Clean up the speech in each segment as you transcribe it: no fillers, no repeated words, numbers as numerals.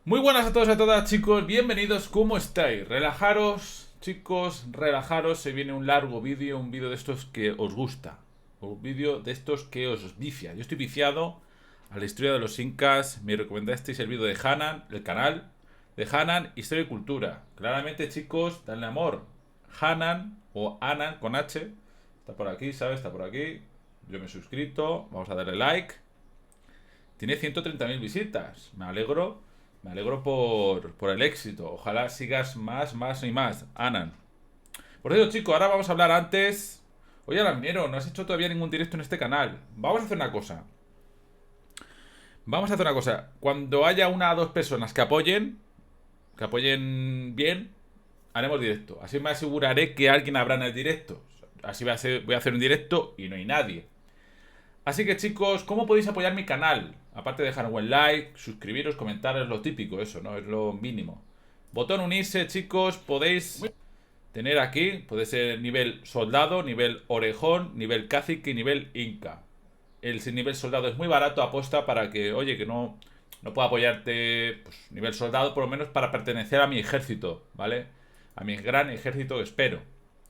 Muy buenas a todos y a todas, chicos, bienvenidos, ¿cómo estáis? Relajaros, chicos, relajaros, se viene un largo vídeo, un vídeo de estos que os gusta, un vídeo de estos que os vicia. Yo estoy viciado a la historia de los incas, me recomendasteis el vídeo de Hanan, el canal de Hanan, Historia y Cultura. Claramente, chicos, danle amor. Hanan o Anan con H, está por aquí, ¿sabes? Está por aquí, yo me he suscrito, vamos a darle like. Tiene 130.000 visitas, me alegro. Me alegro por el éxito. Ojalá sigas más y más, Anan. Por cierto, chicos, ahora vamos a hablar antes. Oye, Alamnero, no has hecho todavía ningún directo en este canal. Vamos a hacer una cosa. Cuando haya una o dos personas que apoyen bien, haremos directo. Así me aseguraré que alguien habrá en el directo. Así voy a hacer un directo y no hay nadie. Así que, chicos, ¿cómo podéis apoyar mi canal? Aparte de dejar un buen like, suscribiros, comentar, es lo típico, eso, ¿no? Es lo mínimo. Botón unirse, chicos, podéis tener aquí, puede ser nivel soldado, nivel orejón, nivel cacique y nivel inca. El nivel soldado es muy barato, aposta para que, oye, que no pueda apoyarte, pues, nivel soldado, por lo menos para pertenecer a mi ejército, ¿vale? A mi gran ejército, espero.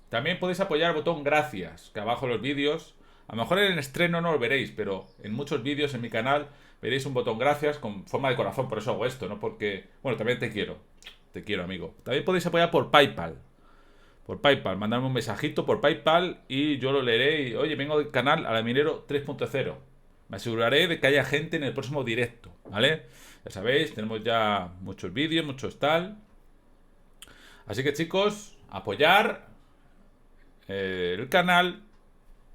También podéis apoyar el botón gracias, que abajo en los vídeos. A lo mejor en el estreno no lo veréis, pero en muchos vídeos en mi canal veréis un botón gracias con forma de corazón, por eso hago esto, ¿no? Porque, bueno, también te quiero, amigo. También podéis apoyar por PayPal. Por PayPal, mandarme un mensajito por PayPal y yo lo leeré y, oye, vengo del canal Alaminero 3.0. Me aseguraré de que haya gente en el próximo directo, ¿vale? Ya sabéis, tenemos ya muchos vídeos, muchos tal. Así que, chicos, apoyar el canal.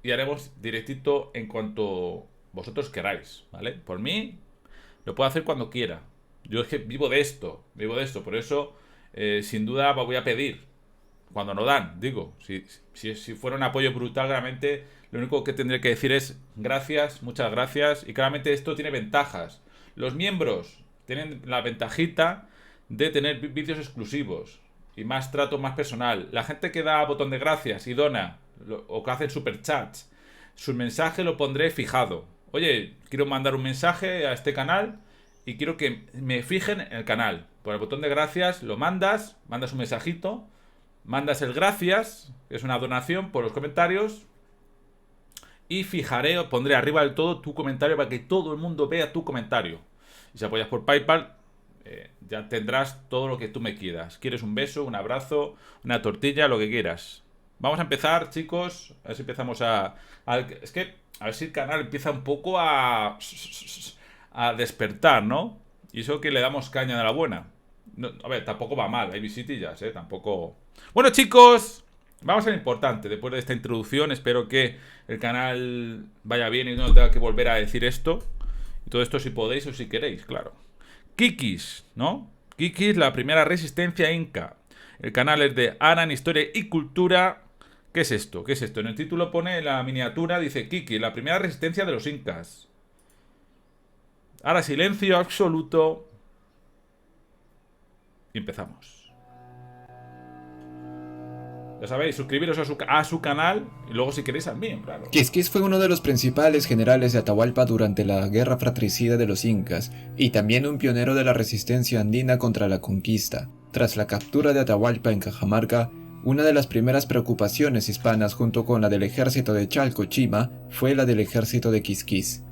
Y haremos directito en cuanto vosotros queráis, ¿vale? Por mí, lo puedo hacer cuando quiera. Yo es que vivo de esto. Por eso, sin duda, voy a pedir. Cuando no dan, digo. Si fuera un apoyo brutal, realmente, lo único que tendré que decir es gracias, muchas gracias. Y claramente esto tiene ventajas. Los miembros tienen la ventajita de tener vídeos exclusivos y más trato más personal. La gente que da botón de gracias y dona o que hacen superchats, su mensaje lo pondré fijado. Oye, quiero mandar un mensaje a este canal y quiero que me fijen en el canal. Por el botón de gracias lo mandas un mensajito, mandas el gracias, que es una donación, por los comentarios, y fijaré o pondré arriba del todo tu comentario para que todo el mundo vea tu comentario. Y si apoyas por PayPal, ya tendrás todo lo que tú me quieras. ¿Quieres un beso, un abrazo, una tortilla, lo que quieras? Vamos a empezar, chicos. A ver si empezamos es que, a ver si el canal empieza un poco a despertar, ¿no? Y eso que le damos caña de la buena. No, a ver, tampoco va mal, hay visitillas, tampoco. Bueno, chicos, vamos a lo importante. Después de esta introducción, espero que el canal vaya bien y no tenga que volver a decir esto. Y todo esto si podéis o si queréis, claro. Kikis, ¿no? Kikis, la primera resistencia inca. El canal es de Anan, Historia y Cultura. ¿Qué es esto? ¿Qué es esto? En el título pone, en la miniatura, dice Kiki, la primera resistencia de los incas. Ahora silencio absoluto. Y empezamos. Ya sabéis, suscribiros a su canal y luego si queréis al mío, claro. Quisquis fue uno de los principales generales de Atahualpa durante la guerra fratricida de los incas y también un pionero de la resistencia andina contra la conquista. Tras la captura de Atahualpa en Cajamarca, una de las primeras preocupaciones hispanas junto con la del ejército de Chalcochima fue la del ejército de Quisquis.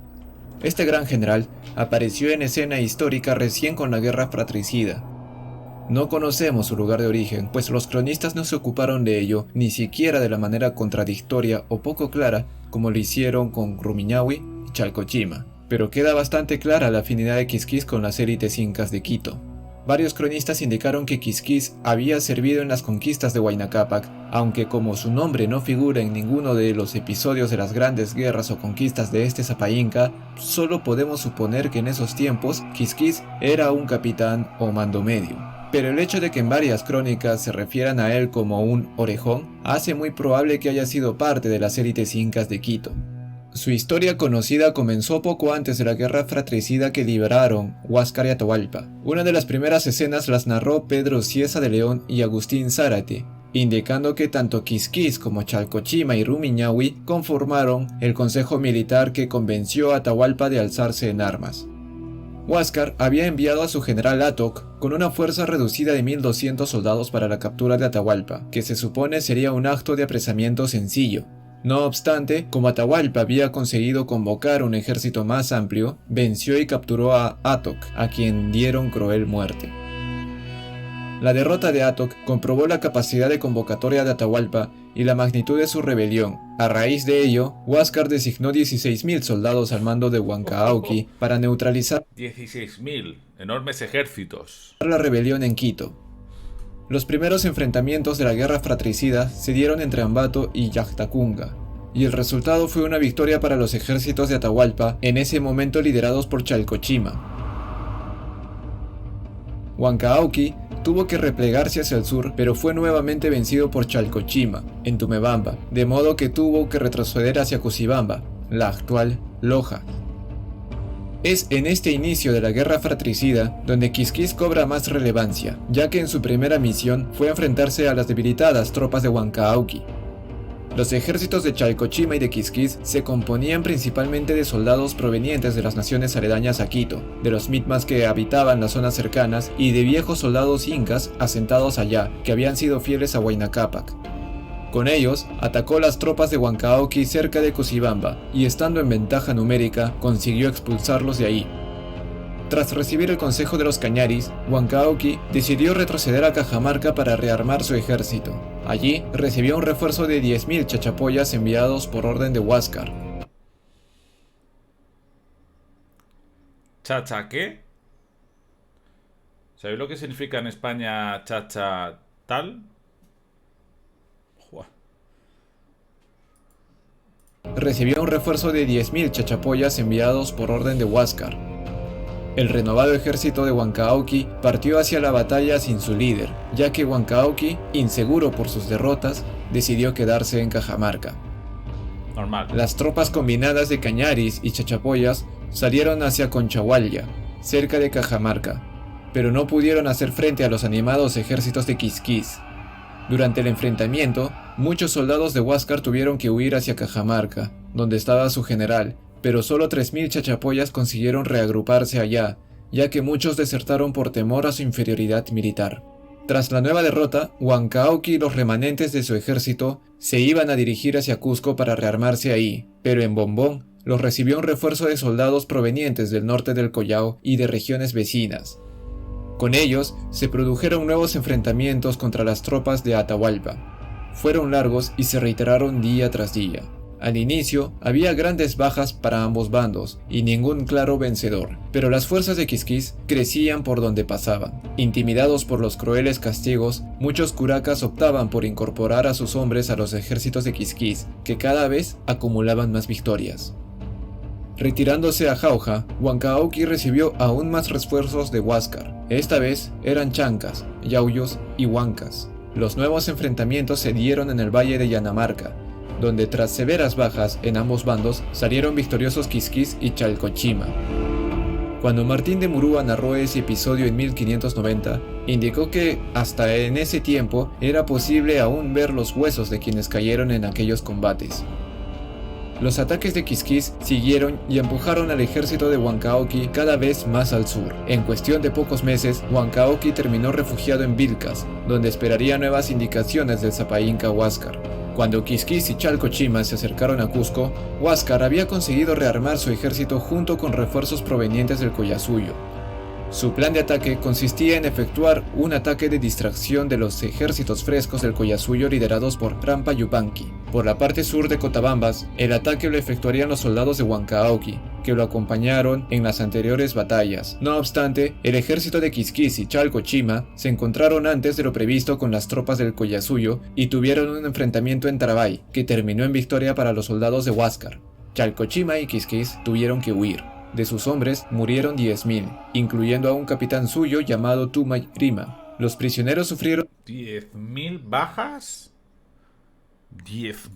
Este gran general apareció en escena histórica recién con la guerra fratricida. No conocemos su lugar de origen, pues los cronistas no se ocuparon de ello, ni siquiera de la manera contradictoria o poco clara como lo hicieron con Rumiñahui y Chalcochima, pero queda bastante clara la afinidad de Quisquis con las élites incas de Quito. Varios cronistas indicaron que Quisquis había servido en las conquistas de Huayna Cápac, aunque como su nombre no figura en ninguno de los episodios de las grandes guerras o conquistas de este Zapa Inca, solo podemos suponer que en esos tiempos Quisquis era un capitán o mando medio. Pero el hecho de que en varias crónicas se refieran a él como un orejón hace muy probable que haya sido parte de las élites incas de Quito. Su historia conocida comenzó poco antes de la guerra fratricida que libraron Huáscar y Atahualpa. Una de las primeras escenas las narró Pedro Cieza de León y Agustín Zárate, indicando que tanto Quisquis como Chalcochima y Rumiñahui conformaron el consejo militar que convenció a Atahualpa de alzarse en armas. Huáscar había enviado a su general Atok con una fuerza reducida de 1200 soldados para la captura de Atahualpa, que se supone sería un acto de apresamiento sencillo. No obstante, como Atahualpa había conseguido convocar un ejército más amplio, venció y capturó a Atok, a quien dieron cruel muerte. La derrota de Atok comprobó la capacidad de convocatoria de Atahualpa y la magnitud de su rebelión. A raíz de ello, Huáscar designó 16.000 soldados al mando de Huancahauqui para neutralizar 16.000, enormes ejércitos. la rebelión en Quito. Los primeros enfrentamientos de la guerra fratricida se dieron entre Ambato y Llactacunga, y el resultado fue una victoria para los ejércitos de Atahualpa, en ese momento liderados por Chalcochima. Huancahauqui tuvo que replegarse hacia el sur, pero fue nuevamente vencido por Chalcochima, en Tumebamba, de modo que tuvo que retroceder hacia Cochabamba, la actual Loja. Es en este inicio de la guerra fratricida donde Quisquis cobra más relevancia, ya que en su primera misión fue enfrentarse a las debilitadas tropas de Huancahauqui. Los ejércitos de Chalcochima y de Quisquis se componían principalmente de soldados provenientes de las naciones aledañas a Quito, de los mitmas que habitaban las zonas cercanas y de viejos soldados incas asentados allá, que habían sido fieles a Huayna Cápac. Con ellos, atacó las tropas de Huancahauqui cerca de Cochabamba y, estando en ventaja numérica, consiguió expulsarlos de ahí. Tras recibir el consejo de los Cañaris, Huancahauqui decidió retroceder a Cajamarca para rearmar su ejército. Allí recibió un refuerzo de 10.000 chachapoyas enviados por orden de Huáscar. ¿Chacha qué? ¿Sabéis lo que significa en España chacha tal? Recibió un refuerzo de 10.000 chachapoyas enviados por orden de Huáscar. El renovado ejército de Huancahauqui partió hacia la batalla sin su líder, ya que Huancahauqui, inseguro por sus derrotas, decidió quedarse en Cajamarca. Normal. Las tropas combinadas de Cañaris y Chachapoyas salieron hacia Conchahualla, cerca de Cajamarca, pero no pudieron hacer frente a los animados ejércitos de Quisquis. Durante el enfrentamiento, muchos soldados de Huáscar tuvieron que huir hacia Cajamarca, donde estaba su general, pero solo 3.000 chachapoyas consiguieron reagruparse allá, ya que muchos desertaron por temor a su inferioridad militar. Tras la nueva derrota, Huancahauqui y los remanentes de su ejército se iban a dirigir hacia Cusco para rearmarse ahí, pero en Bombón los recibió un refuerzo de soldados provenientes del norte del Collao y de regiones vecinas. Con ellos se produjeron nuevos enfrentamientos contra las tropas de Atahualpa. Fueron largos y se reiteraron día tras día. Al inicio había grandes bajas para ambos bandos y ningún claro vencedor, pero las fuerzas de Quisquis crecían por donde pasaban. Intimidados por los crueles castigos, muchos curacas optaban por incorporar a sus hombres a los ejércitos de Quisquis, que cada vez acumulaban más victorias. Retirándose a Jauja, Huancahauqui recibió aún más refuerzos de Huáscar. Esta vez eran chancas, yauyos y huancas. Los nuevos enfrentamientos se dieron en el valle de Yanamarca, donde tras severas bajas en ambos bandos salieron victoriosos Quisquis y Chalcochima. Cuando Martín de Murúa narró ese episodio en 1590, indicó que hasta en ese tiempo era posible aún ver los huesos de quienes cayeron en aquellos combates. Los ataques de Quisquis siguieron y empujaron al ejército de Huancahauqui cada vez más al sur. En cuestión de pocos meses, Huancahauqui terminó refugiado en Vilcas, donde esperaría nuevas indicaciones del Zapainca Huáscar. Cuando Quisquis y Chalcochima se acercaron a Cusco, Huáscar había conseguido rearmar su ejército junto con refuerzos provenientes del Collasuyo. Su plan de ataque consistía en efectuar un ataque de distracción de los ejércitos frescos del Collasuyo liderados por Rampa Yupanqui. Por la parte sur de Cotabambas, el ataque lo efectuarían los soldados de Huancahauqui, que lo acompañaron en las anteriores batallas. No obstante, el ejército de Quisquis y Chalcochima se encontraron antes de lo previsto con las tropas del Collasuyo y tuvieron un enfrentamiento en Tarabay, que terminó en victoria para los soldados de Huáscar. Chalcochima y Quisquis tuvieron que huir. De sus hombres murieron 10.000, incluyendo a un capitán suyo llamado Tumay Rima. Los prisioneros sufrieron 10.000 bajas. 10.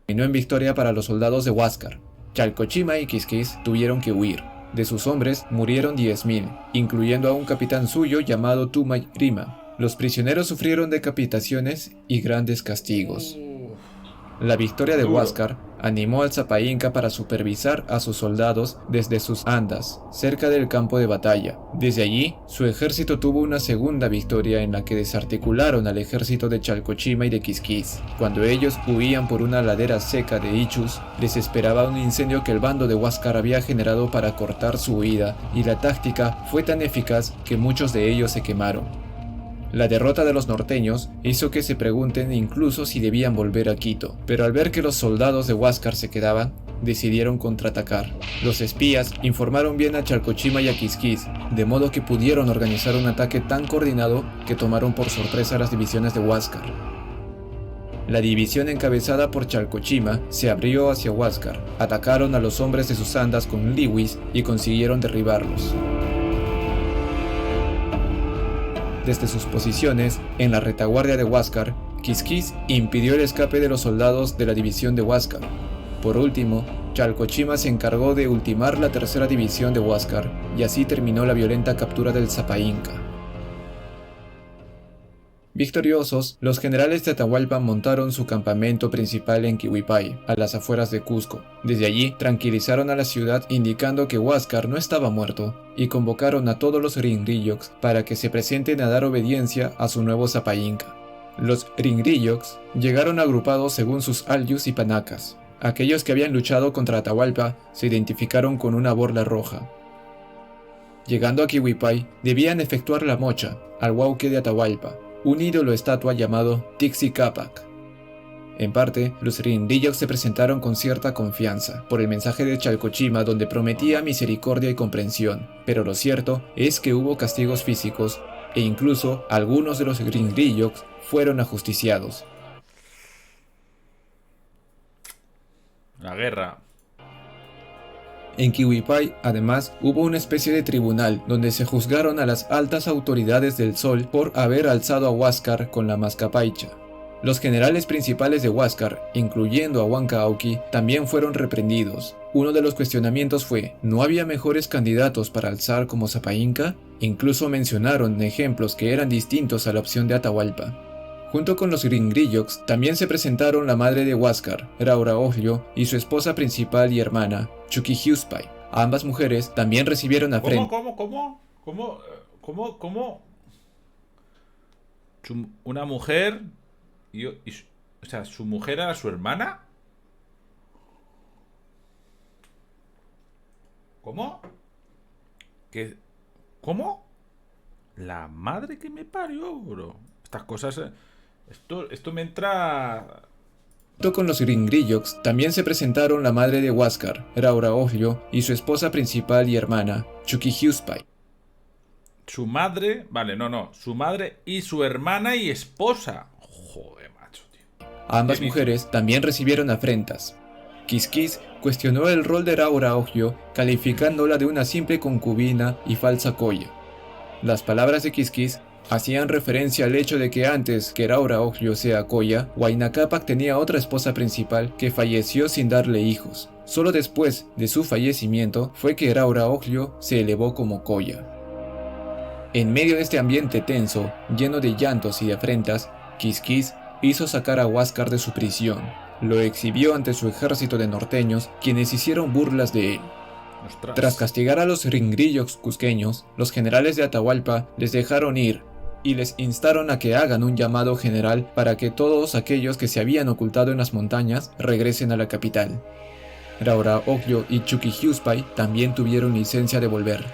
Terminó en victoria para los soldados de Huáscar. Chalcochima y Quisquis tuvieron que huir. De sus hombres murieron 10.000, incluyendo a un capitán suyo llamado Tumay Rima. Los prisioneros sufrieron decapitaciones y grandes castigos. La victoria de Duro. Huáscar animó al Sapa Inca para supervisar a sus soldados desde sus andas, cerca del campo de batalla. Desde allí, su ejército tuvo una segunda victoria en la que desarticularon al ejército de Chalcochima y de Quisquis. Cuando ellos huían por una ladera seca de Ichus, les esperaba un incendio que el bando de Huáscar había generado para cortar su huida, y la táctica fue tan eficaz que muchos de ellos se quemaron. La derrota de los norteños hizo que se pregunten incluso si debían volver a Quito, pero al ver que los soldados de Huáscar se quedaban, decidieron contraatacar. Los espías informaron bien a Chalcochima y a Quisquis, de modo que pudieron organizar un ataque tan coordinado que tomaron por sorpresa a las divisiones de Huáscar. La división encabezada por Chalcochima se abrió hacia Huáscar, atacaron a los hombres de sus andas con Liwis y consiguieron derribarlos. Desde sus posiciones, en la retaguardia de Huáscar, Quisquis impidió el escape de los soldados de la división de Huáscar. Por último, Chalcochima se encargó de ultimar la tercera división de Huáscar, y así terminó la violenta captura del Sapa Inca. Victoriosos, los generales de Atahualpa montaron su campamento principal en Quihuipay, a las afueras de Cusco. Desde allí, tranquilizaron a la ciudad indicando que Huáscar no estaba muerto, y convocaron a todos los Ringrillox para que se presenten a dar obediencia a su nuevo Sapa Inca. Los Ringrillox llegaron agrupados según sus alyus y panacas. Aquellos que habían luchado contra Atahualpa se identificaron con una borla roja. Llegando a Quihuipay, debían efectuar la mocha al Huauque de Atahualpa, un ídolo estatua llamado Tixi Capac. En parte, los Ringrillox se presentaron con cierta confianza por el mensaje de Chalcochima, donde prometía misericordia y comprensión, pero lo cierto es que hubo castigos físicos e incluso algunos de los Ringrillox fueron ajusticiados. La guerra. En Quihuipay, además, hubo una especie de tribunal donde se juzgaron a las altas autoridades del Sol por haber alzado a Huáscar con la mascapaicha. Los generales principales de Huáscar, incluyendo a Huancahauqui, también fueron reprendidos. Uno de los cuestionamientos fue, ¿no había mejores candidatos para alzar como Sapa Inca? Incluso mencionaron ejemplos que eran distintos a la opción de Atahualpa. Junto con los Ringrillox, también se presentaron la madre de Huáscar, Rauraoglio, y su esposa principal y hermana, Chuquihuispay. Ambas mujeres también recibieron afrenta. ¿Cómo? Una mujer o sea, ¿su mujer era su hermana? ¿Cómo? ¿Qué? ¿Cómo? La madre que me parió, bro. Estas cosas... Esto me entra... Junto con los Ringrillox también se presentaron la madre de Huáscar, Rauraoglio, y su esposa principal y hermana, Chuquihuispay. Su madre... Vale, no. Su madre y su hermana y esposa. Joder, macho, tío. Ambas mujeres también recibieron afrentas. Quisquis cuestionó el rol de Rauraoglio, calificándola de una simple concubina y falsa coya. Las palabras de Quisquis hacían referencia al hecho de que antes que Rauraoglio sea coya, Huayna Capac tenía otra esposa principal que falleció sin darle hijos. Solo después de su fallecimiento fue que Rauraoglio se elevó como coya. En medio de este ambiente tenso, lleno de llantos y de afrentas, Quisquis hizo sacar a Huáscar de su prisión. Lo exhibió ante su ejército de norteños, quienes hicieron burlas de él. Ostras. Tras castigar a los Ringrillox cusqueños, los generales de Atahualpa les dejaron ir y les instaron a que hagan un llamado general para que todos aquellos que se habían ocultado en las montañas regresen a la capital. Rauraoglio y Chuquihuispay también tuvieron licencia de volver.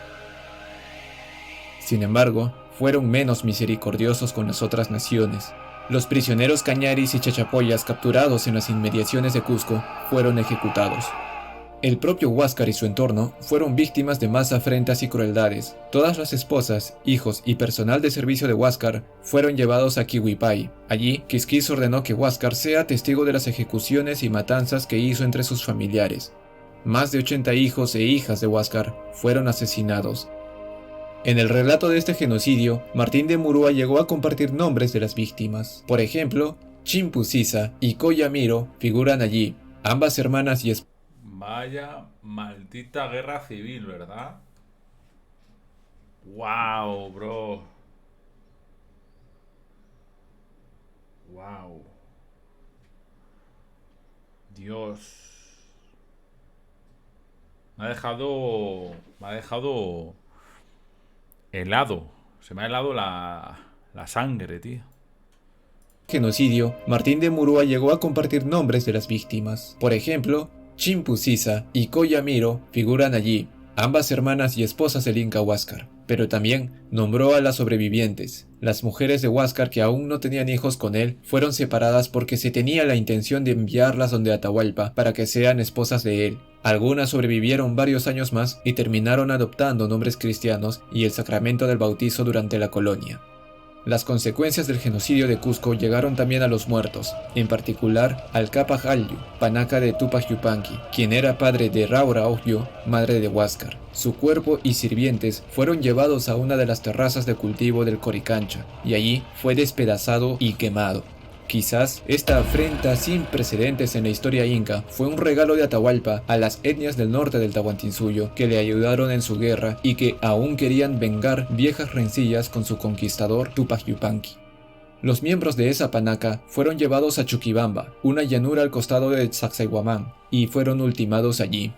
Sin embargo, fueron menos misericordiosos con las otras naciones. Los prisioneros cañaris y chachapoyas capturados en las inmediaciones de Cusco fueron ejecutados. El propio Huáscar y su entorno fueron víctimas de más afrentas y crueldades. Todas las esposas, hijos y personal de servicio de Huáscar fueron llevados a Quihuipay. Allí, Quisquis ordenó que Huáscar sea testigo de las ejecuciones y matanzas que hizo entre sus familiares. Más de 80 hijos e hijas de Huáscar fueron asesinados. En el relato de este genocidio, Martín de Murúa llegó a compartir nombres de las víctimas. Por ejemplo, Chimpu Sisa y Coya Miro figuran allí, ambas hermanas y esposas. Vaya maldita guerra civil, ¿verdad? Wow, bro. Wow. Dios. Me ha dejado helado. Se me ha helado la sangre, tío. Genocidio, Martín de Murúa llegó a compartir nombres de las víctimas. Por ejemplo, Chimpu Sisa y Koya Miro figuran allí, ambas hermanas y esposas del Inca Huáscar, pero también nombró a las sobrevivientes. Las mujeres de Huáscar que aún no tenían hijos con él fueron separadas porque se tenía la intención de enviarlas donde Atahualpa para que sean esposas de él. Algunas sobrevivieron varios años más y terminaron adoptando nombres cristianos y el sacramento del bautizo durante la colonia. Las consecuencias del genocidio de Cusco llegaron también a los muertos, en particular al Cápac Alyu, panaca de Túpac Yupanqui, quien era padre de Raura Oglio, madre de Huáscar. Su cuerpo y sirvientes fueron llevados a una de las terrazas de cultivo del Coricancha, y allí fue despedazado y quemado. Quizás esta afrenta sin precedentes en la historia inca fue un regalo de Atahualpa a las etnias del norte del Tahuantinsuyo que le ayudaron en su guerra y que aún querían vengar viejas rencillas con su conquistador Túpac Yupanqui. Los miembros de esa panaca fueron llevados a Chuquibamba, una llanura al costado de Sacsayhuamán, y fueron ultimados allí.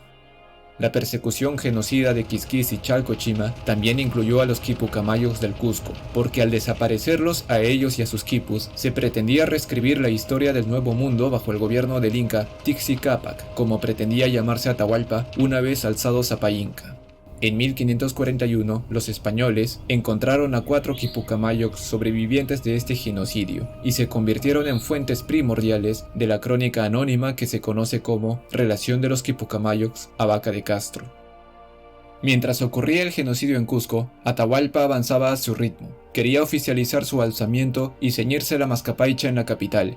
La persecución genocida de Quisquis y Chalcochima también incluyó a los quipucamayos del Cusco, porque al desaparecerlos a ellos y a sus quipus, se pretendía reescribir la historia del Nuevo Mundo bajo el gobierno del Inca Tixi Capac, como pretendía llamarse Atahualpa una vez alzado Zapallinca. En 1541, los españoles encontraron a 4 quipucamayos sobrevivientes de este genocidio y se convirtieron en fuentes primordiales de la crónica anónima que se conoce como Relación de los Quipucamayos a Vaca de Castro. Mientras ocurría el genocidio en Cusco, Atahualpa avanzaba a su ritmo. Quería oficializar su alzamiento y ceñirse la mascapaicha en la capital,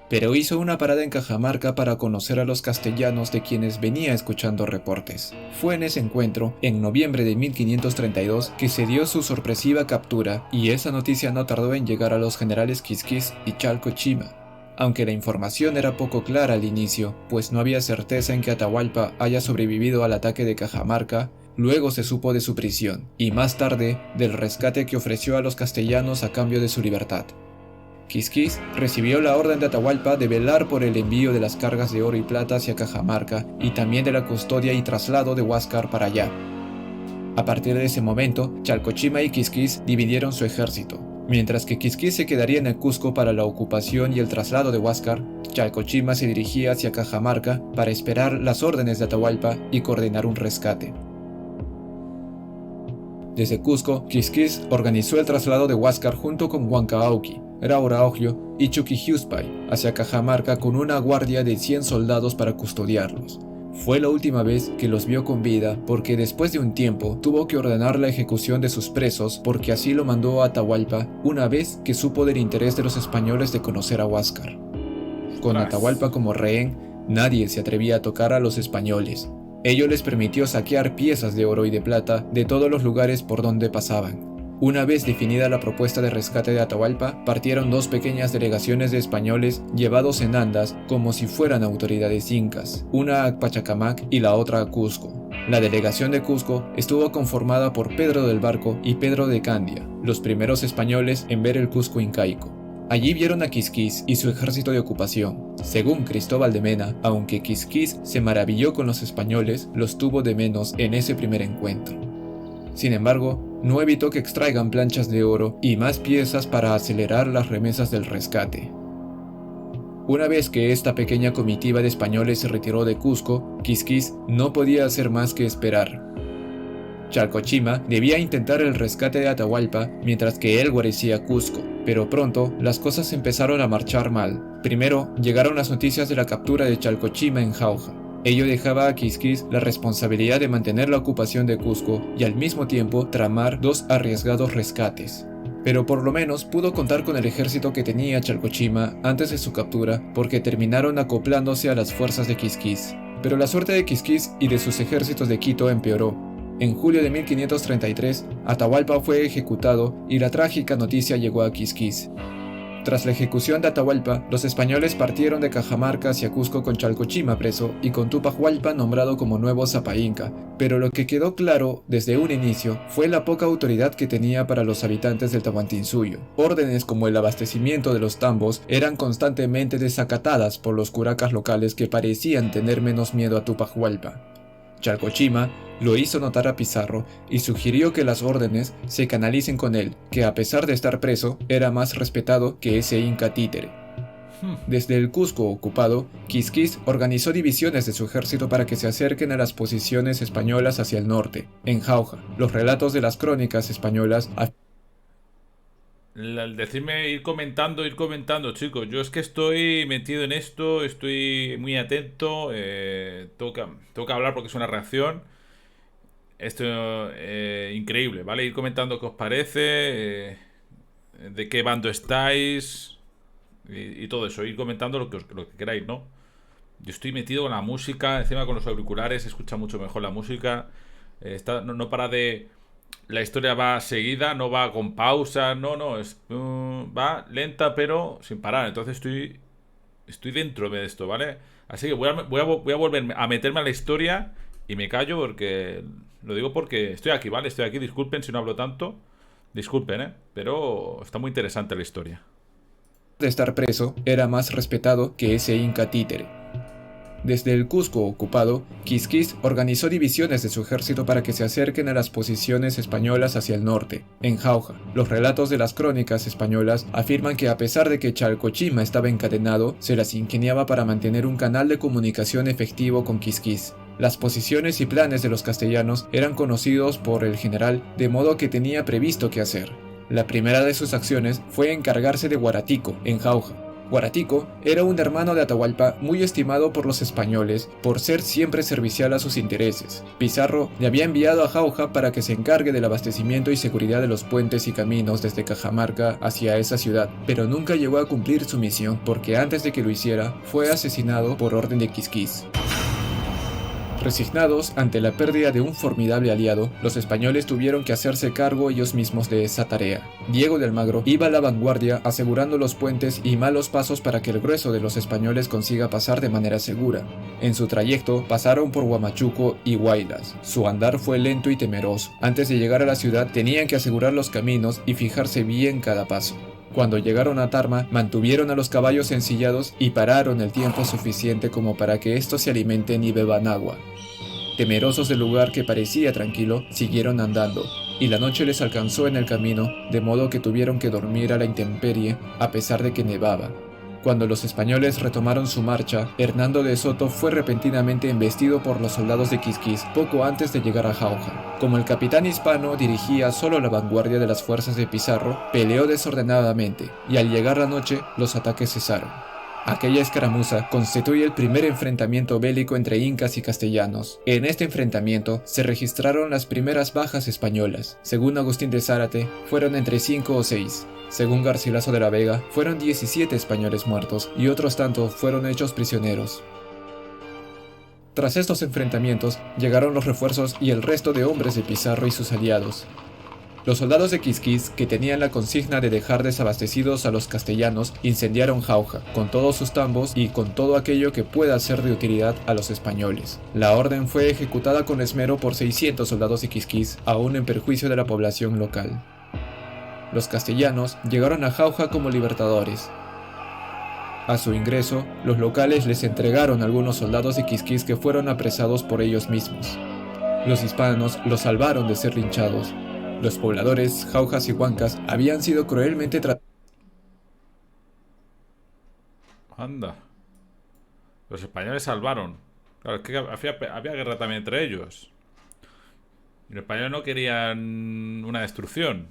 pero hizo una parada en Cajamarca para conocer a los castellanos de quienes venía escuchando reportes. Fue en ese encuentro, en noviembre de 1532, que se dio su sorpresiva captura, y esa noticia no tardó en llegar a los generales Quisquis y Chalcochima. Aunque la información era poco clara al inicio, pues no había certeza en que Atahualpa haya sobrevivido al ataque de Cajamarca, luego se supo de su prisión, y más tarde del rescate que ofreció a los castellanos a cambio de su libertad. Quisquis recibió la orden de Atahualpa de velar por el envío de las cargas de oro y plata hacia Cajamarca y también de la custodia y traslado de Huáscar para allá. A partir de ese momento, Chalcochima y Quisquis dividieron su ejército. Mientras que Quisquis se quedaría en el Cusco para la ocupación y el traslado de Huáscar, Chalcochima se dirigía hacia Cajamarca para esperar las órdenes de Atahualpa y coordinar un rescate. Desde Cusco, Quisquis organizó el traslado de Huáscar junto con Huancahauqui, Raura Oglio y Chuquihuispay hacia Cajamarca con una guardia de 100 soldados para custodiarlos. Fue la última vez que los vio con vida porque después de un tiempo tuvo que ordenar la ejecución de sus presos porque así lo mandó a Atahualpa una vez que supo del interés de los españoles de conocer a Huáscar. Con Atahualpa como rehén, nadie se atrevía a tocar a los españoles. Ello les permitió saquear piezas de oro y de plata de todos los lugares por donde pasaban. Una vez definida la propuesta de rescate de Atahualpa, partieron 2 pequeñas delegaciones de españoles llevados en andas como si fueran autoridades incas, una a Pachacamac y la otra a Cusco. La delegación de Cusco estuvo conformada por Pedro del Barco y Pedro de Candia, los primeros españoles en ver el Cusco incaico. Allí vieron a Quisquis y su ejército de ocupación. Según Cristóbal de Mena, aunque Quisquis se maravilló con los españoles, los tuvo de menos en ese primer encuentro. Sin embargo, no evitó que extraigan planchas de oro y más piezas para acelerar las remesas del rescate. Una vez que esta pequeña comitiva de españoles se retiró de Cusco, Quisquis no podía hacer más que esperar. Chalcochima debía intentar el rescate de Atahualpa mientras que él guarecía Cusco, pero pronto las cosas empezaron a marchar mal. Primero llegaron las noticias de la captura de Chalcochima en Jauja. Ello dejaba a Quisquis la responsabilidad de mantener la ocupación de Cusco y al mismo tiempo tramar 2 arriesgados rescates. Pero por lo menos pudo contar con el ejército que tenía Chalcochima antes de su captura porque terminaron acoplándose a las fuerzas de Quisquis. Pero la suerte de Quisquis y de sus ejércitos de Quito empeoró. En julio de 1533, Atahualpa fue ejecutado y la trágica noticia llegó a Quisquis. Tras la ejecución de Atahualpa, los españoles partieron de Cajamarca hacia Cusco con Chalcochima preso y con Túpac Hualpa nombrado como nuevo Sapa Inca, pero lo que quedó claro desde un inicio fue la poca autoridad que tenía para los habitantes del Tahuantinsuyo. Órdenes como el abastecimiento de los tambos eran constantemente desacatadas por los curacas locales que parecían tener menos miedo a Túpac Hualpa. Chalcochima lo hizo notar a Pizarro y sugirió que las órdenes se canalicen con él, que a pesar de estar preso, era más respetado que ese inca títere. Desde el Cusco ocupado, Quisquis organizó divisiones de su ejército para que se acerquen a las posiciones españolas hacia el norte. En Jauja, los relatos de las crónicas españolas Al decirme ir comentando, chicos. Yo es que estoy metido en esto, estoy muy atento. Tengo que hablar porque es una reacción. Esto increíble, ¿vale? Ir comentando qué os parece, de qué bando estáis y todo eso. Ir comentando lo que queráis, ¿no? Yo estoy metido con la música, encima con los auriculares, se escucha mucho mejor la música. No para de... La historia va seguida, no va con pausa, no, va lenta pero sin parar. Entonces estoy dentro de esto, ¿vale? Así que voy a volver a meterme a la historia y me callo porque... Lo digo porque estoy aquí, ¿vale? Estoy aquí, disculpen si no hablo tanto. Disculpen, pero está muy interesante la historia. De estar preso, era más respetado que ese inca títere. Desde el Cusco ocupado, Quisquis organizó divisiones de su ejército para que se acerquen a las posiciones españolas hacia el norte. En Jauja, los relatos de las crónicas españolas afirman que a pesar de que Chalcochima estaba encadenado, se las ingeniaba para mantener un canal de comunicación efectivo con Quisquis. Las posiciones y planes de los castellanos eran conocidos por el general, de modo que tenía previsto qué hacer. La primera de sus acciones fue encargarse de Guaratico, en Jauja. Guaratico era un hermano de Atahualpa muy estimado por los españoles por ser siempre servicial a sus intereses. Pizarro le había enviado a Jauja para que se encargue del abastecimiento y seguridad de los puentes y caminos desde Cajamarca hacia esa ciudad, pero nunca llegó a cumplir su misión porque antes de que lo hiciera fue asesinado por orden de Quisquis. Resignados ante la pérdida de un formidable aliado, los españoles tuvieron que hacerse cargo ellos mismos de esa tarea. Diego de Almagro iba a la vanguardia asegurando los puentes y malos pasos para que el grueso de los españoles consiga pasar de manera segura. En su trayecto pasaron por Huamachuco y Huaylas. Su andar fue lento y temeroso. Antes de llegar a la ciudad tenían que asegurar los caminos y fijarse bien cada paso. Cuando llegaron a Tarma, mantuvieron a los caballos ensillados y pararon el tiempo suficiente como para que estos se alimenten y beban agua. Temerosos del lugar que parecía tranquilo, siguieron andando, y la noche les alcanzó en el camino, de modo que tuvieron que dormir a la intemperie, a pesar de que nevaba. Cuando los españoles retomaron su marcha, Hernando de Soto fue repentinamente embestido por los soldados de Quisquis poco antes de llegar a Jauja. Como el capitán hispano dirigía solo la vanguardia de las fuerzas de Pizarro, peleó desordenadamente, y al llegar la noche, los ataques cesaron. Aquella escaramuza constituye el primer enfrentamiento bélico entre incas y castellanos. En este enfrentamiento se registraron las primeras bajas españolas. Según Agustín de Zárate, fueron entre 5 o 6. Según Garcilaso de la Vega, fueron 17 españoles muertos y otros tantos fueron hechos prisioneros. Tras estos enfrentamientos, llegaron los refuerzos y el resto de hombres de Pizarro y sus aliados. Los soldados de Quisquis, que tenían la consigna de dejar desabastecidos a los castellanos, incendiaron Jauja, con todos sus tambos y con todo aquello que pueda ser de utilidad a los españoles. La orden fue ejecutada con esmero por 600 soldados de Quisquis, aún en perjuicio de la población local. Los castellanos llegaron a Jauja como libertadores. A su ingreso, los locales les entregaron a algunos soldados de Quisquis que fueron apresados por ellos mismos. Los hispanos los salvaron de ser linchados. Los pobladores, jaujas y huancas habían sido cruelmente tratados. Anda. Los españoles salvaron. Claro, es que había guerra también entre ellos. Y los españoles no querían una destrucción.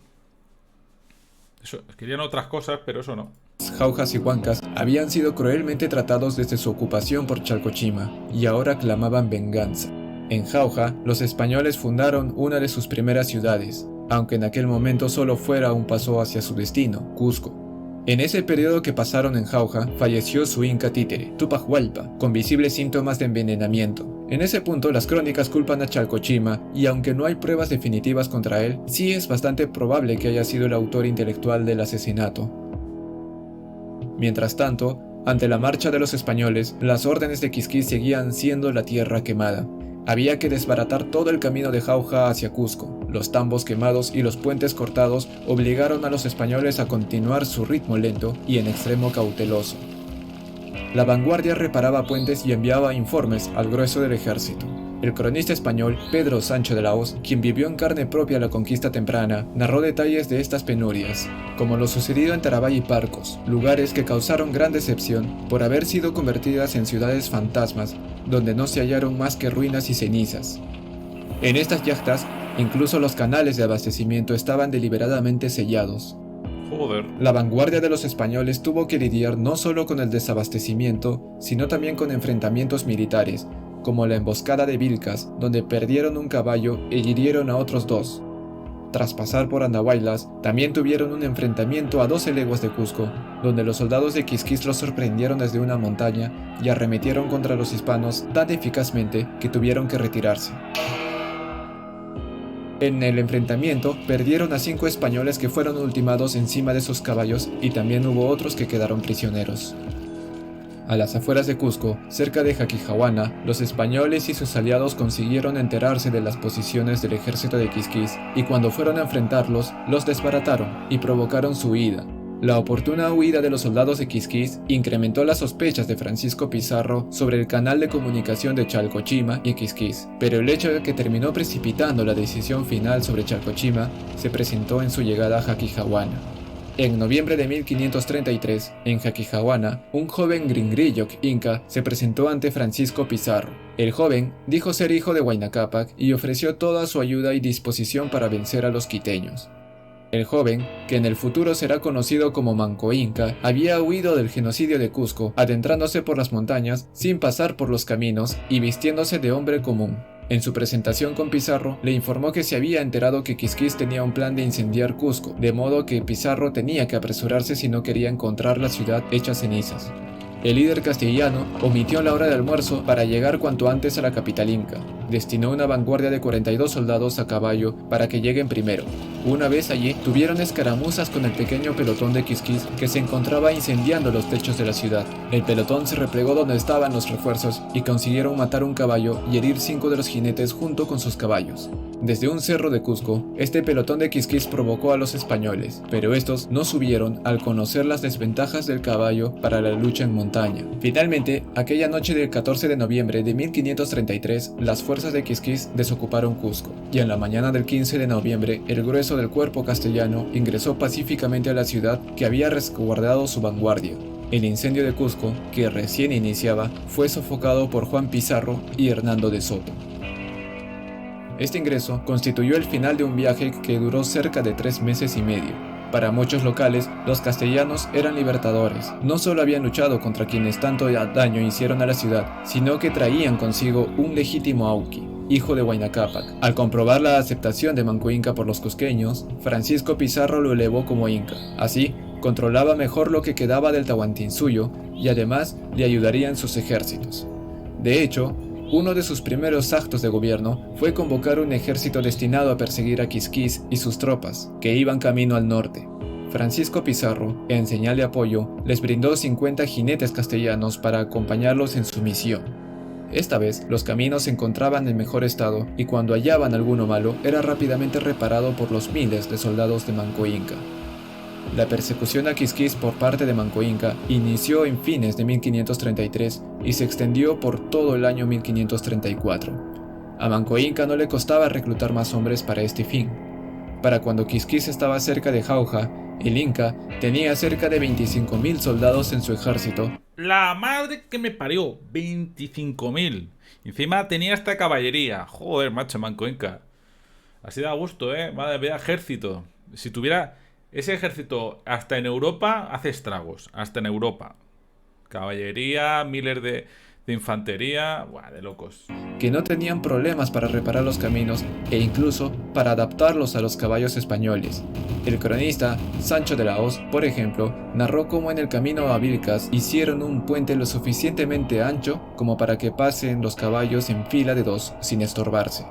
Eso, querían otras cosas, pero eso no. Jaujas y huancas habían sido cruelmente tratados desde su ocupación por Chalcochima, y ahora clamaban venganza. En Jauja, los españoles fundaron una de sus primeras ciudades, aunque en aquel momento solo fuera un paso hacia su destino, Cusco. En ese periodo que pasaron en Jauja, falleció su inca títere, Túpac Hualpa, con visibles síntomas de envenenamiento. En ese punto las crónicas culpan a Chalcochima, y aunque no hay pruebas definitivas contra él, sí es bastante probable que haya sido el autor intelectual del asesinato. Mientras tanto, ante la marcha de los españoles, las órdenes de Quisquís seguían siendo la tierra quemada. Había que desbaratar todo el camino de Jauja hacia Cusco. Los tambos quemados y los puentes cortados obligaron a los españoles a continuar su ritmo lento y en extremo cauteloso. La vanguardia reparaba puentes y enviaba informes al grueso del ejército. El cronista español Pedro Sancho de la Hoz, quien vivió en carne propia la conquista temprana, narró detalles de estas penurias, como lo sucedido en Tarabay y Parcos, lugares que causaron gran decepción por haber sido convertidas en ciudades fantasmas, donde no se hallaron más que ruinas y cenizas. En estas yachtas, incluso los canales de abastecimiento estaban deliberadamente sellados. Joder. La vanguardia de los españoles tuvo que lidiar no solo con el desabastecimiento, sino también con enfrentamientos militares, como la emboscada de Vilcas, donde perdieron un caballo e hirieron a otros 2. Tras pasar por Andahuaylas, también tuvieron un enfrentamiento a 12 leguas de Cusco, donde los soldados de Quisquís los sorprendieron desde una montaña y arremetieron contra los hispanos tan eficazmente que tuvieron que retirarse. En el enfrentamiento, perdieron a 5 españoles que fueron ultimados encima de sus caballos y también hubo otros que quedaron prisioneros. A las afueras de Cusco, cerca de Jaquijahuana, los españoles y sus aliados consiguieron enterarse de las posiciones del ejército de Quisquís y cuando fueron a enfrentarlos, los desbarataron y provocaron su huida. La oportuna huida de los soldados de Quisquís incrementó las sospechas de Francisco Pizarro sobre el canal de comunicación de Chalcochima y Quisquís, pero el hecho de que terminó precipitando la decisión final sobre Chalcochima se presentó en su llegada a Jaquijahuana. En noviembre de 1533, en Jaquijahuana, un joven gringrillo inca se presentó ante Francisco Pizarro. El joven dijo ser hijo de Huayna Cápac y ofreció toda su ayuda y disposición para vencer a los quiteños. El joven, que en el futuro será conocido como Manco Inca, había huido del genocidio de Cusco, adentrándose por las montañas sin pasar por los caminos y vistiéndose de hombre común. En su presentación con Pizarro, le informó que se había enterado que Quisquís tenía un plan de incendiar Cusco, de modo que Pizarro tenía que apresurarse si no quería encontrar la ciudad hecha cenizas. El líder castellano omitió la hora de almuerzo para llegar cuanto antes a la capital inca. Destinó una vanguardia de 42 soldados a caballo para que lleguen primero. Una vez allí, tuvieron escaramuzas con el pequeño pelotón de Quisquís que se encontraba incendiando los techos de la ciudad. El pelotón se replegó donde estaban los refuerzos y consiguieron matar un caballo y herir 5 de los jinetes junto con sus caballos. Desde un cerro de Cusco, este pelotón de Quisquís provocó a los españoles, pero estos no subieron al conocer las desventajas del caballo para la lucha en montaña. Finalmente, aquella noche del 14 de noviembre de 1533, las fuerzas de Quisquís desocuparon Cusco, y en la mañana del 15 de noviembre, el grueso del cuerpo castellano ingresó pacíficamente a la ciudad que había resguardado su vanguardia. El incendio de Cusco, que recién iniciaba, fue sofocado por Juan Pizarro y Hernando de Soto. Este ingreso constituyó el final de un viaje que duró cerca de 3 meses y medio. Para muchos locales, los castellanos eran libertadores. No solo habían luchado contra quienes tanto daño hicieron a la ciudad, sino que traían consigo un legítimo Auqui, hijo de Huayna Cápac. Al comprobar la aceptación de Manco Inca por los cusqueños, Francisco Pizarro lo elevó como inca. Así, controlaba mejor lo que quedaba del Tahuantinsuyo y además le ayudaría en sus ejércitos. De hecho, uno de sus primeros actos de gobierno fue convocar un ejército destinado a perseguir a Quisquís y sus tropas, que iban camino al norte. Francisco Pizarro, en señal de apoyo, les brindó 50 jinetes castellanos para acompañarlos en su misión. Esta vez, los caminos se encontraban en mejor estado y cuando hallaban alguno malo, era rápidamente reparado por los miles de soldados de Manco Inca. La persecución a Quisquís por parte de Manco Inca inició en fines de 1533 y se extendió por todo el año 1534. A Manco Inca no le costaba reclutar más hombres para este fin. Para cuando Quisquís estaba cerca de Jauja, el Inca tenía cerca de 25.000 soldados en su ejército. La madre que me parió, 25.000. Encima tenía esta caballería. Joder, macho, Manco Inca. Así da gusto, madre mía, ejército. Si tuviera ese ejército hasta en Europa, hace estragos. Hasta en Europa. Caballería, miles de infantería. Buah, de locos. Que no tenían problemas para reparar los caminos e incluso para adaptarlos a los caballos españoles. El cronista Sancho de la Hoz, por ejemplo, narró cómo en el camino a Vilcas hicieron un puente lo suficientemente ancho como para que pasen los caballos en fila de 2 sin estorbarse.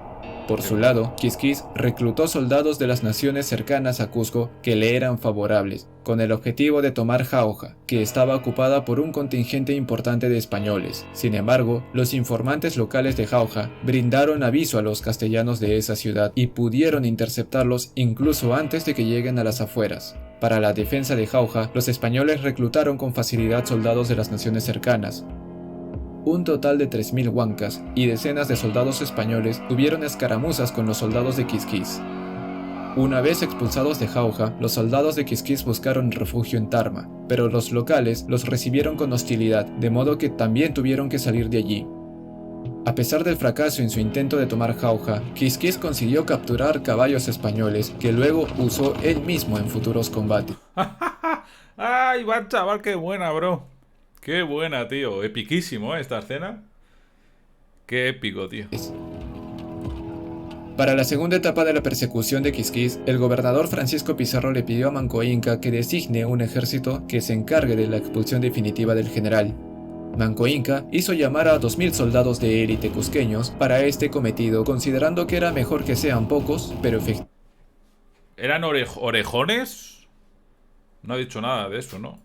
Por su lado, Quisquis reclutó soldados de las naciones cercanas a Cusco que le eran favorables, con el objetivo de tomar Jauja, que estaba ocupada por un contingente importante de españoles. Sin embargo, los informantes locales de Jauja brindaron aviso a los castellanos de esa ciudad y pudieron interceptarlos incluso antes de que lleguen a las afueras. Para la defensa de Jauja, los españoles reclutaron con facilidad soldados de las naciones cercanas. Un total de 3.000 huancas y decenas de soldados españoles tuvieron escaramuzas con los soldados de Quisquis. Una vez expulsados de Jauja, los soldados de Quisquis buscaron refugio en Tarma, pero los locales los recibieron con hostilidad, de modo que también tuvieron que salir de allí. A pesar del fracaso en su intento de tomar Jauja, Quisquis consiguió capturar caballos españoles que luego usó él mismo en futuros combates. ¡Ay, va, chaval! ¡Qué buena, bro! ¡Qué buena, tío! Epiquísimo, ¿eh? Esta escena. ¡Qué épico, tío! Para la segunda etapa de la persecución de Quisquis, el gobernador Francisco Pizarro le pidió a Manco Inca que designe un ejército que se encargue de la expulsión definitiva del general. Manco Inca hizo llamar a 2.000 soldados de élite cusqueños para este cometido, considerando que era mejor que sean pocos, pero efectivos. ¿Eran orejones? No ha dicho nada de eso, ¿no?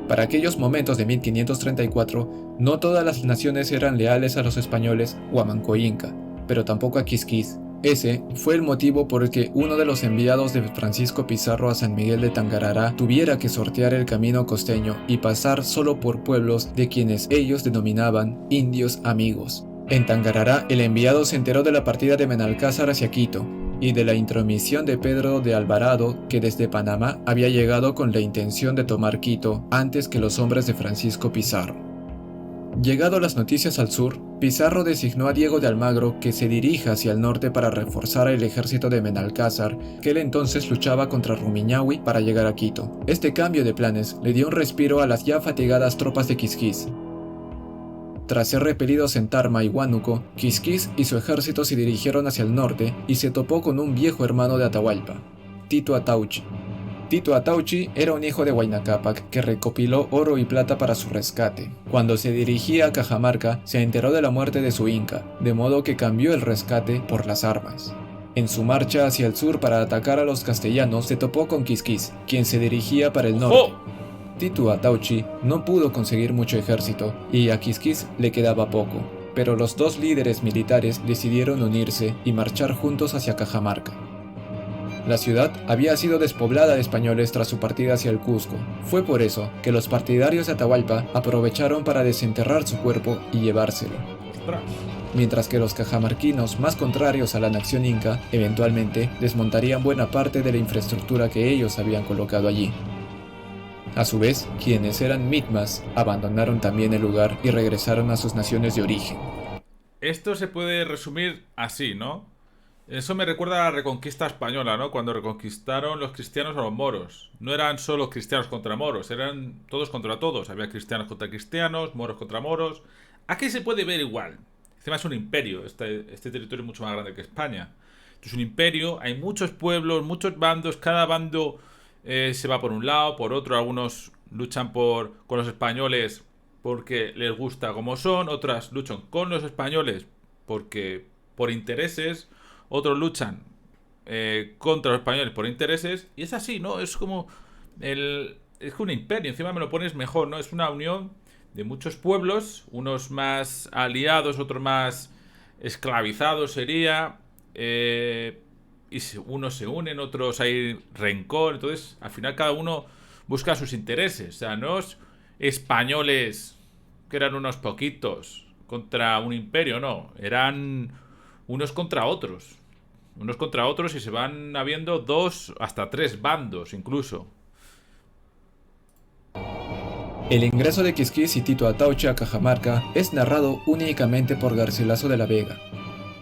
Para aquellos momentos de 1534, no todas las naciones eran leales a los españoles o a Manco Inca, pero tampoco a Quisquis. Ese fue el motivo por el que uno de los enviados de Francisco Pizarro a San Miguel de Tangarará tuviera que sortear el camino costeño y pasar solo por pueblos de quienes ellos denominaban indios amigos. En Tangarará, el enviado se enteró de la partida de Benalcázar hacia Quito y de la intromisión de Pedro de Alvarado, que desde Panamá había llegado con la intención de tomar Quito antes que los hombres de Francisco Pizarro. Llegado las noticias al sur, Pizarro designó a Diego de Almagro que se dirija hacia el norte para reforzar el ejército de Benalcázar, que él entonces luchaba contra Rumiñahui para llegar a Quito. Este cambio de planes le dio un respiro a las ya fatigadas tropas de Quisquis. Tras ser repelidos en Tarma y Huánuco, Quisquis y su ejército se dirigieron hacia el norte y se topó con un viejo hermano de Atahualpa, Tito Atauchi. Tito Atauchi era un hijo de Huayna Cápac que recopiló oro y plata para su rescate. Cuando se dirigía a Cajamarca, se enteró de la muerte de su inca, de modo que cambió el rescate por las armas. En su marcha hacia el sur para atacar a los castellanos, se topó con Quisquis, quien se dirigía para el norte. Tito Atauchi no pudo conseguir mucho ejército y a Quisquis le quedaba poco, pero los dos líderes militares decidieron unirse y marchar juntos hacia Cajamarca. La ciudad había sido despoblada de españoles tras su partida hacia el Cusco. Fue por eso que los partidarios de Atahualpa aprovecharon para desenterrar su cuerpo y llevárselo. Mientras que los cajamarquinos más contrarios a la nación inca eventualmente desmontarían buena parte de la infraestructura que ellos habían colocado allí. A su vez, quienes eran mitmas abandonaron también el lugar y regresaron a sus naciones de origen. Esto se puede resumir así, ¿no? Eso me recuerda a la Reconquista española, ¿no? Cuando reconquistaron los cristianos a los moros. No eran solo cristianos contra moros, eran todos contra todos. Había cristianos contra cristianos, moros contra moros. Aquí se puede ver igual. Encima es un imperio, este territorio es mucho más grande que España. Esto es un imperio, hay muchos pueblos, muchos bandos, cada bando se va por un lado, por otro. Algunos luchan con los españoles porque les gusta como son, otras luchan con los españoles porque por intereses, otros luchan contra los españoles por intereses, y es así, ¿no? Es como es un imperio, encima me lo pones mejor, ¿no? Es una unión de muchos pueblos, unos más aliados, otros más esclavizados sería, y unos se unen, otros hay rencor. Entonces al final cada uno busca sus intereses. O sea, no es españoles que eran unos poquitos contra un imperio, no, eran unos contra otros y se van habiendo 2 hasta 3 bandos incluso. El ingreso de Quisquis y Tito Atauchi a Cajamarca es narrado únicamente por Garcilaso de la Vega.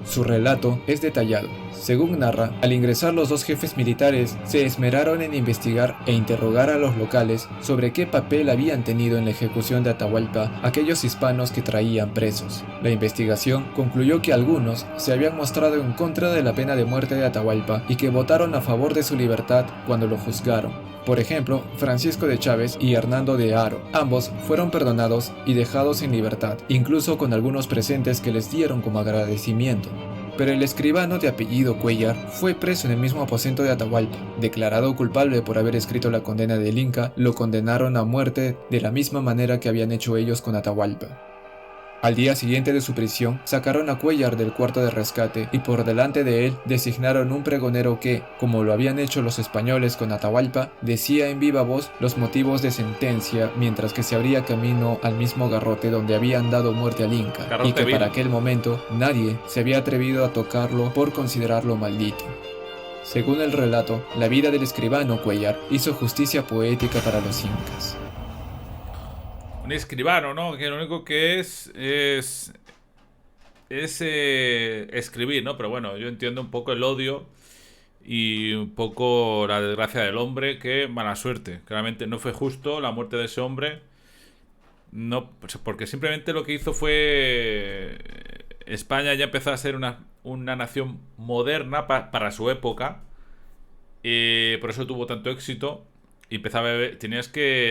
Su relato es detallado. Según narra, al ingresar los dos jefes militares se esmeraron en investigar e interrogar a los locales sobre qué papel habían tenido en la ejecución de Atahualpa aquellos hispanos que traían presos. La investigación concluyó que algunos se habían mostrado en contra de la pena de muerte de Atahualpa y que votaron a favor de su libertad cuando lo juzgaron. Por ejemplo, Francisco de Chávez y Hernando de Haro. Ambos fueron perdonados y dejados en libertad, incluso con algunos presentes que les dieron como agradecimiento. pero el escribano de apellido Cuéllar fue preso en el mismo aposento de Atahualpa. Declarado culpable por haber escrito la condena del Inca, lo condenaron a muerte de la misma manera que habían hecho ellos con Atahualpa. Al día siguiente de su prisión, sacaron a Cuéllar del cuarto de rescate y por delante de él designaron un pregonero que, como lo habían hecho los españoles con Atahualpa, decía en viva voz los motivos de sentencia mientras que se abría camino al mismo garrote donde habían dado muerte al Inca, y que para aquel momento nadie se había atrevido a tocarlo por considerarlo maldito. Según el relato, la vida del escribano Cuéllar hizo justicia poética para los incas. Un escribano, ¿no? Que lo único que es escribir, ¿no? Pero bueno, yo entiendo un poco el odio y un poco la desgracia del hombre, que mala suerte. Claramente no fue justo la muerte de ese hombre. No, porque simplemente lo que hizo fue... España ya empezó a ser una nación moderna para su época. Por eso tuvo tanto éxito. Y empezaba a ver,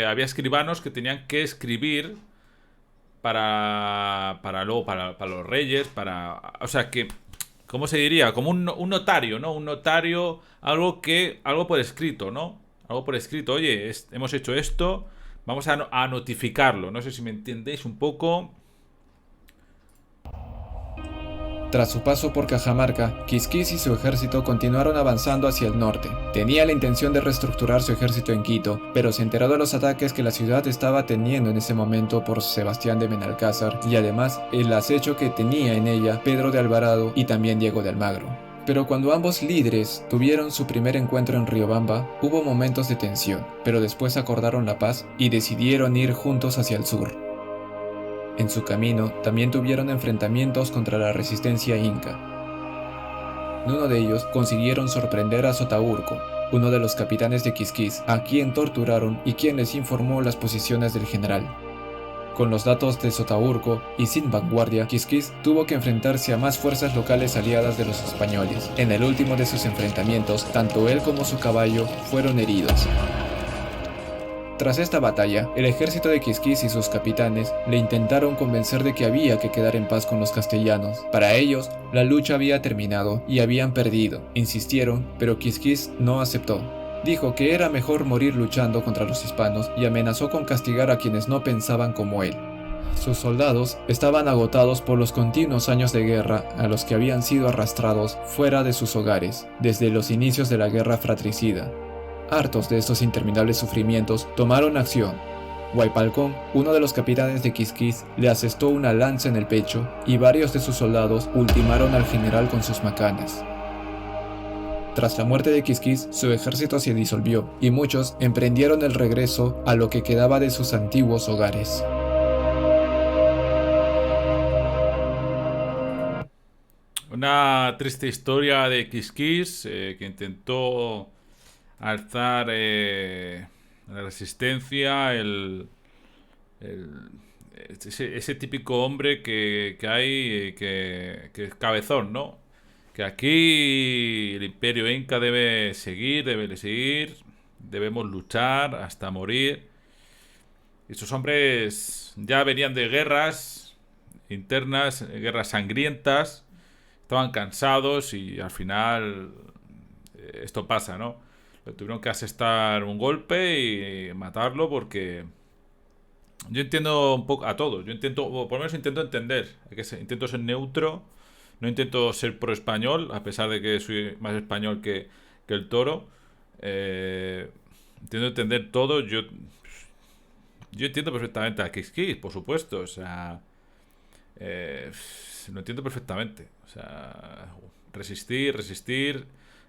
había escribanos que tenían que escribir para los reyes, o sea que, ¿cómo se diría? Como un notario, ¿no? Un notario, algo por escrito, ¿no? Algo por escrito, oye, hemos hecho esto, vamos a notificarlo. No sé si me entendéis un poco. Tras su paso por Cajamarca, Quisquis y su ejército continuaron avanzando hacia el norte. Tenía la intención de reestructurar su ejército en Quito, pero se enteró de los ataques que la ciudad estaba teniendo en ese momento por Sebastián de Benalcázar y además el acecho que tenía en ella Pedro de Alvarado y también Diego de Almagro. Pero cuando ambos líderes tuvieron su primer encuentro en Riobamba, hubo momentos de tensión, pero después acordaron la paz y decidieron ir juntos hacia el sur. En su camino también tuvieron enfrentamientos contra la resistencia inca. En uno de ellos consiguieron sorprender a Sotaurco, uno de los capitanes de Quisquis, a quien torturaron y quien les informó las posiciones del general. Con los datos de Sotaurco y sin vanguardia, Quisquis tuvo que enfrentarse a más fuerzas locales aliadas de los españoles. En el último de sus enfrentamientos, tanto él como su caballo fueron heridos. Tras esta batalla, el ejército de Quisquis y sus capitanes le intentaron convencer de que había que quedar en paz con los castellanos. Para ellos, la lucha había terminado y habían perdido. Insistieron, pero Quisquis no aceptó. Dijo que era mejor morir luchando contra los hispanos y amenazó con castigar a quienes no pensaban como él. Sus soldados estaban agotados por los continuos años de guerra a los que habían sido arrastrados fuera de sus hogares desde los inicios de la guerra fratricida. Hartos de estos interminables sufrimientos, tomaron acción. Huaypalcón, uno de los capitanes de Quisquis, le asestó una lanza en el pecho y varios de sus soldados ultimaron al general con sus macanas. Tras la muerte de Quisquis, su ejército se disolvió y muchos emprendieron el regreso a lo que quedaba de sus antiguos hogares. Una triste historia de Quisquis que intentó alzar la resistencia, ese típico hombre que hay, que es cabezón, ¿no? Que aquí el imperio inca debe seguir, debemos luchar hasta morir. Estos hombres ya venían de guerras internas, guerras sangrientas, estaban cansados y al final esto pasa, ¿no? Tuvieron que asestar un golpe y matarlo porque yo entiendo un poco a todos. Yo intento, o por lo menos intento entender. Intento ser neutro. No intento ser pro español, a pesar de que soy más español que el toro. Intento entender todo. Yo entiendo perfectamente a Quisquis, por supuesto. O sea, lo entiendo perfectamente. O sea, resistir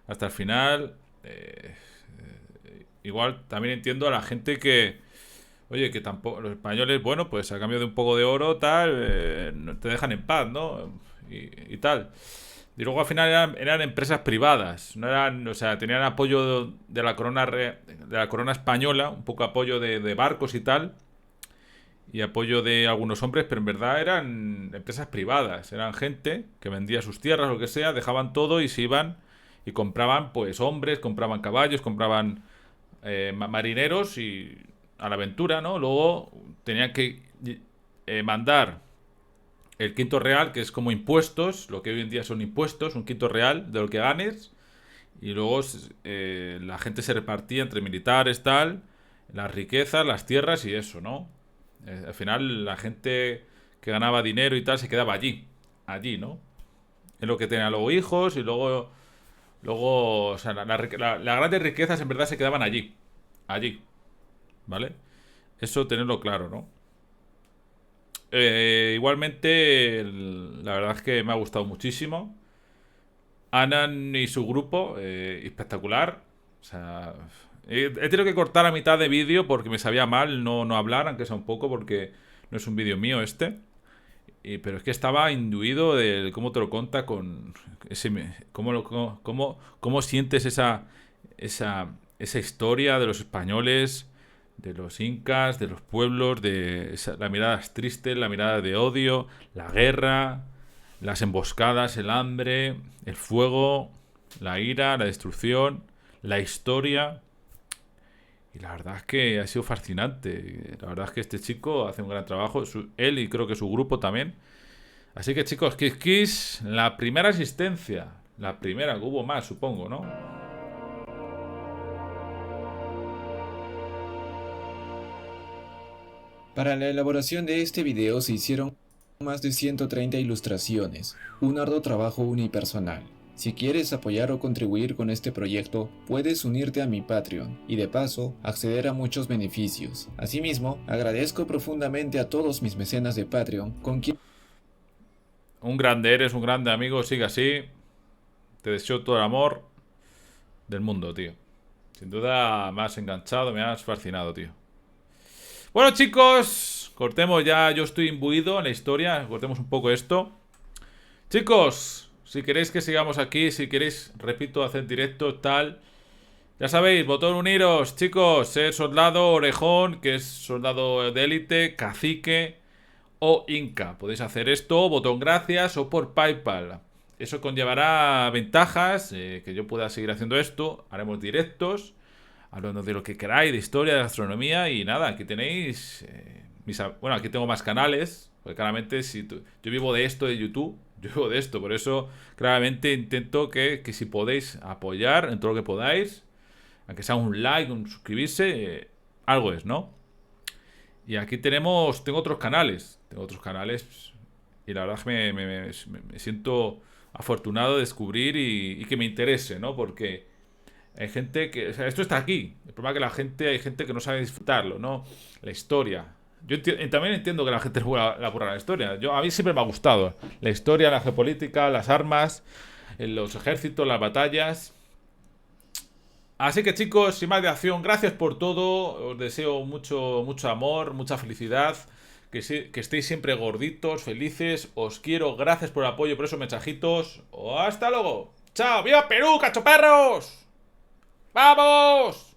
hasta el final. Igual también entiendo a la gente que, oye, que tampoco los españoles, bueno, pues a cambio de un poco de oro, tal, no te dejan en paz, ¿no? Y tal. Y luego al final eran empresas privadas, no eran, o sea, tenían apoyo de la corona española, un poco apoyo de barcos y tal, y apoyo de algunos hombres, pero en verdad eran empresas privadas, eran gente que vendía sus tierras, lo que sea, dejaban todo y se iban y compraban, pues, hombres, compraban caballos, compraban marineros y a la aventura, ¿no? Luego tenían que mandar el quinto real, que es como impuestos, lo que hoy en día son impuestos, un quinto real de lo que ganes. Y luego la gente se repartía entre militares, tal, las riquezas, las tierras y eso, ¿no? Al final la gente que ganaba dinero y tal se quedaba allí, ¿no? Es lo que tenía luego hijos y luego, o sea, las grandes riquezas en verdad se quedaban allí, ¿vale? Eso tenerlo claro, ¿no? Igualmente, la verdad es que me ha gustado muchísimo. Anan y su grupo, espectacular. O sea, he tenido que cortar a mitad de vídeo porque me sabía mal no hablar, aunque sea un poco, porque no es un vídeo mío este. Pero es que estaba induido de cómo te lo conta con ese, cómo sientes esa historia de los españoles, de los incas, de los pueblos, la mirada triste, la mirada de odio, la guerra, las emboscadas, el hambre, el fuego, la ira, la destrucción, la historia. Y la verdad es que ha sido fascinante. La verdad es que este chico hace un gran trabajo. Él y creo que su grupo también. Así que chicos, Kiss, la primera asistencia. La primera, que hubo más, supongo, ¿no? Para la elaboración de este video se hicieron más de 130 ilustraciones, un arduo trabajo unipersonal. Si quieres apoyar o contribuir con este proyecto, puedes unirte a mi Patreon y de paso acceder a muchos beneficios. Asimismo, agradezco profundamente a todos mis mecenas de Patreon con quien... Un grande eres, un grande amigo, sigue así. Te deseo todo el amor del mundo, tío. Sin duda me has enganchado, me has fascinado, tío. Bueno, chicos, cortemos ya. Yo estoy imbuido en la historia. Cortemos un poco esto. Chicos, si queréis que sigamos aquí, si queréis, repito, hacer directo, tal. Ya sabéis, botón uniros, chicos. Ser soldado, orejón, que es soldado de élite, cacique o inca. Podéis hacer esto, botón gracias o por PayPal. Eso conllevará ventajas, que yo pueda seguir haciendo esto. Haremos directos, hablando de lo que queráis, de historia, de gastronomía. Y nada, aquí tenéis bueno, aquí tengo más canales, porque claramente yo vivo de esto de YouTube. Yo vivo de esto, por eso claramente intento que si podéis apoyar en todo lo que podáis, aunque sea un like, un suscribirse, algo es, ¿no? Y aquí tengo otros canales. Tengo otros canales. Y la verdad es que me siento afortunado de descubrir y que me interese, ¿no? Porque hay gente que... O sea, esto está aquí. El problema es que hay gente que no sabe disfrutarlo, ¿no? La historia. Yo también entiendo que la gente la burra la historia. A mí siempre me ha gustado. La historia, la geopolítica, las armas, los ejércitos, las batallas. Así que chicos, sin más de acción, gracias por todo. Os deseo mucho amor, mucha felicidad. Que estéis siempre gorditos, felices. Os quiero, gracias por el apoyo, por esos mensajitos. ¡Hasta luego! ¡Chao! ¡Viva Perú, cachoperros! ¡Vamos!